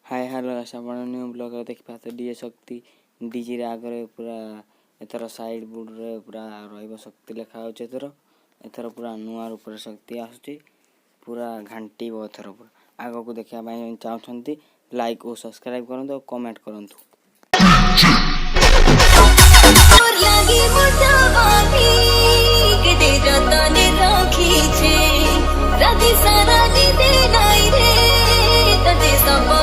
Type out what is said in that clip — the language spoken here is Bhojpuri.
हाय हेलो आपण न्यू ब्लॉग देखा तो डीजे शक्ति डीजे आगे पूरा एथर साइड बोर्ड रे पूरा रहिबो शक्ति लिखा हो एथर पूरा नुआ रूप शक्ति आसुची पूरा घंटी एथर पूरा आग को देखा चाहते लाइक और सब्सक्राइब करंतु और कमेंट करंतु। राधी सारा दी दे लाई रे तते सब